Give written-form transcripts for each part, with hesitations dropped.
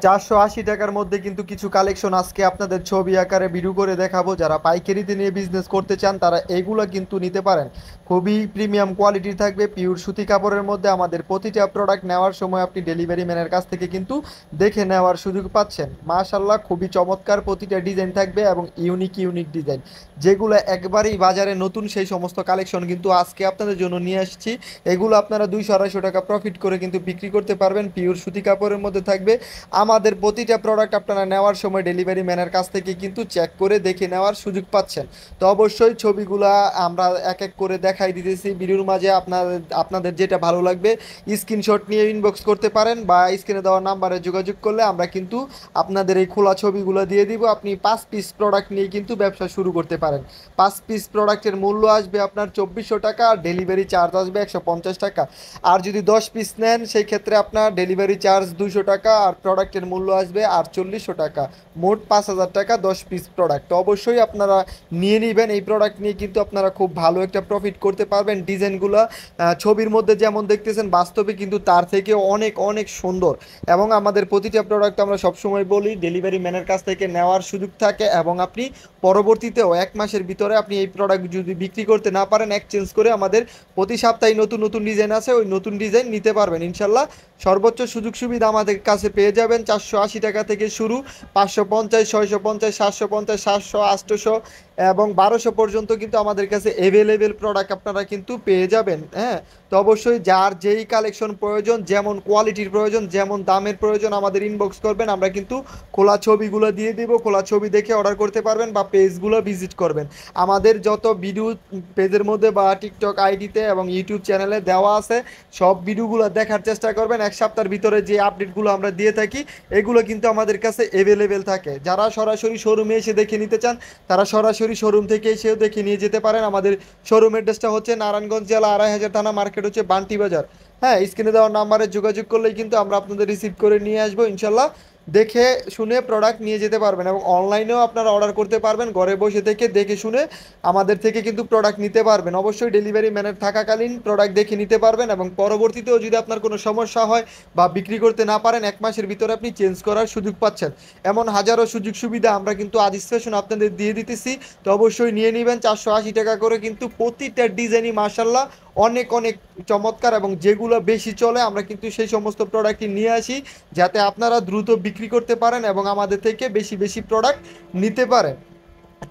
480 টাকার মধ্যে কিন্তু কিছু কালেকশন আজকে আপনাদের ছবি আকারে ভিডিও করে দেখাবো। যারা পাইকারিতে নিয়ে বিজনেস করতে চান তারা এইগুলো কিন্তু নিতে পারেন। খুবই প্রিমিয়াম কোয়ালিটির থাকবে, পিওর সুতি কাপড়ের মধ্যে। আমাদের প্রতিটা প্রোডাক্ট নেওয়ার সময় আপনি ডেলিভারি ম্যানের কাছ থেকে কিন্তু দেখে নেওয়ার সুযোগ পাচ্ছেন। মাশাল্লাহ, খুবই চমৎকার প্রতিটা ডিজাইন থাকবে এবং ইউনিক ইউনিক ডিজাইন, যেগুলো একবারেই বাজারে নতুন সেই সমস্ত কালেকশন কিন্তু আজকে আপনাদের জন্য নিয়ে আসছি। এগুলো আপনারা 200-250 টাকা প্রফিট করে কিন্তু বিক্রি করতে পারবেন। পিওর সুতি কাপড়ের মধ্যে থাকবে। আমাদের প্রতিটা প্রোডাক্ট আপনারা নেওয়ার সময় ডেলিভারি ম্যানের কাছ থেকে কিন্তু চেক করে দেখে নেওয়ার সুযোগ পাচ্ছেন। তো অবশ্যই ছবিগুলা আমরা এক এক করে দেখাই দিতেছি ভিডিওর মাঝে। আপনাদের যেটা ভালো লাগবে স্ক্রিনশট নিয়ে ইনবক্স করতে পারেন, বা স্ক্রিনে দেওয়া নাম্বারে যোগাযোগ করলে আমরা কিন্তু আপনাদের এই খোলা ছবিগুলো দিয়ে দিব। আপনি 5 পিস প্রোডাক্ট নিয়ে কিন্তু ব্যবসা শুরু করতে পারেন। 5 পিস প্রোডাক্টের মূল্য আসবে আপনার 2400 টাকা, আর ডেলিভারি চার্জ আসবে 150 টাকা। আর যদি 10 পিস নেন সেই ক্ষেত্রে আপনার ডেলিভারি চার্জ 200 টাকা, আর প্রোডাক্টের মূল্য আসবে 4800 টাকা। মোট 5000 টাকা 10 পিস প্রোডাক্ট। তো অবশ্যই আপনারা নিয়ে নেবেন। এই প্রোডাক্ট নিয়ে কিন্তু আপনারা খুব ভালো একটা প্রফিট করতে পারবেন। ডিজাইনগুলো ছবির মধ্যে যেমন দেখতেছেন, বাস্তবে কিন্তু তার থেকে অনেক অনেক সুন্দর। এবং আমাদের প্রতিটা প্রোডাক্ট আমরা সবসময় বলি ডেলিভারি ম্যানের কাছ থেকে নেওয়ার সুযোগ থাকে, এবং আপনি পরবর্তীতেও 1 মাসের ভিতরে আপনি এই প্রোডাক্ট যদি বিক্রি করতে না পারেন, এক্সচেঞ্জ করে আমাদের প্রতি সপ্তাহে নতুন নতুন ডিজাইন আছে, ওই নতুন ডিজাইন নিতে পারবেন ইনশাল্লাহ। সর্বোচ্চ সুযোগ সুবিধা আমাদের কাছে পেয়ে যাবেন। 480 টাকা থেকে শুরু, 550, 650, 750, 700, 800 এবং 1200 পর্যন্ত কিন্তু আমাদের কাছে অ্যাভেলেবেল প্রোডাক্ট আপনারা কিন্তু পেয়ে যাবেন। হ্যাঁ, তো অবশ্যই যার যেই কালেকশন প্রয়োজন, যেমন কোয়ালিটির প্রয়োজন, যেমন দামের প্রয়োজন, আমাদের ইনবক্স করবেন। আমরা কিন্তু খোলা ছবিগুলো দিয়ে দিব। খোলা ছবি দেখে অর্ডার করতে পারবেন, বা পেজগুলো ভিজিট করবেন। আমাদের যত ভিডিও পেজের মধ্যে বা টিকটক আইডিতে এবং ইউটিউব চ্যানেলে দেওয়া আছে, সব ভিডিওগুলো দেখার চেষ্টা করবেন। এক সপ্তাহের ভিতরে যে আপডেটগুলো আমরা দিয়ে থাকি এগুলো কিন্তু আমাদের কাছে অ্যাভেলেবেল থাকে। যারা সরাসরি শোরুমে এসে দেখে নিতে চান তারা সরাসরি শোরুম থেকে এসেও দেখে নিয়ে যেতে পারেন। আমাদের শোরুম অ্যাড্রেসটা হচ্ছে নারায়ণগঞ্জ জেলা 2500 থানা, মার্কেট হচ্ছে বান্টি বাজার। হ্যাঁ, স্ক্রিনে দেওয়ার নাম্বারে যোগাযোগ করলেই কিন্তু আমরা আপনাদের রিসিভ করে নিয়ে আসবো ইনশাল্লাহ। দেখে শুনে প্রোডাক্ট নিয়ে যেতে পারবেন, এবং অনলাইনেও আপনারা অর্ডার করতে পারবেন। ঘরে বসে থেকে দেখে শুনে আমাদের থেকে কিন্তু প্রোডাক্ট নিতে পারবেন। অবশ্যই ডেলিভারি ম্যানের থাকাকালীন প্রোডাক্ট দেখে নিতে পারবেন, এবং পরবর্তীতেও যদি আপনার কোনো সমস্যা হয় বা বিক্রি করতে না পারেন, 1 মাসের ভিতরে আপনি চেঞ্জ করার সুযোগ পাচ্ছেন। এমন হাজারো সুযোগ সুবিধা আমরা কিন্তু আজ স্পেশন আপনাদের দিয়ে দিতেছি। তো অবশ্যই নিয়ে নেবেন। 480 টাকা করে কিন্তু প্রতিটা ডিজাইনই মার্শাল্লাহ অনেক অনেক চমৎকার, এবং যেগুলো বেশি চলে আমরা কিন্তু সেই সমস্ত প্রোডাক্টই নিয়ে আসি, যাতে আপনারা দ্রুত বিক্রি করতে পারেন এবং আমাদের থেকে বেশি বেশি প্রোডাক্ট নিতে পারেন।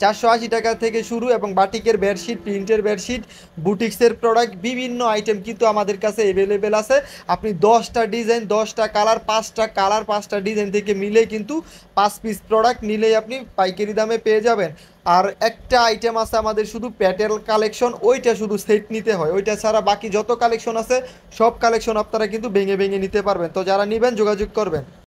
480 টাকা থেকে শুরু, এবং বাটিকের বেডশিট, প্রিন্টের বেডশিট, বুটিক্সের প্রোডাক্ট, বিভিন্ন আইটেম কিন্তু আমাদের কাছে অ্যাভেলেবেল আছে। আপনি 10টা ডিজাইন, 10টা কালার, 5টা কালার, 5টা ডিজাইন থেকে মিলে কিন্তু 5 পিস প্রোডাক্ট নিলেই আপনি পাইকারি দামে পেয়ে যাবেন। আর একটা আইটেম আছে আমাদের শুধু প্যাটেল কালেকশন, ওইটা শুধু সেট নিতে হয়। ওইটা ছাড়া বাকি যত কালেকশন আছে সব কালেকশন আপনারা কিন্তু ভেঙে ভেঙে নিতে পারবেন। তো যারা নেবেন যোগাযোগ করবেন।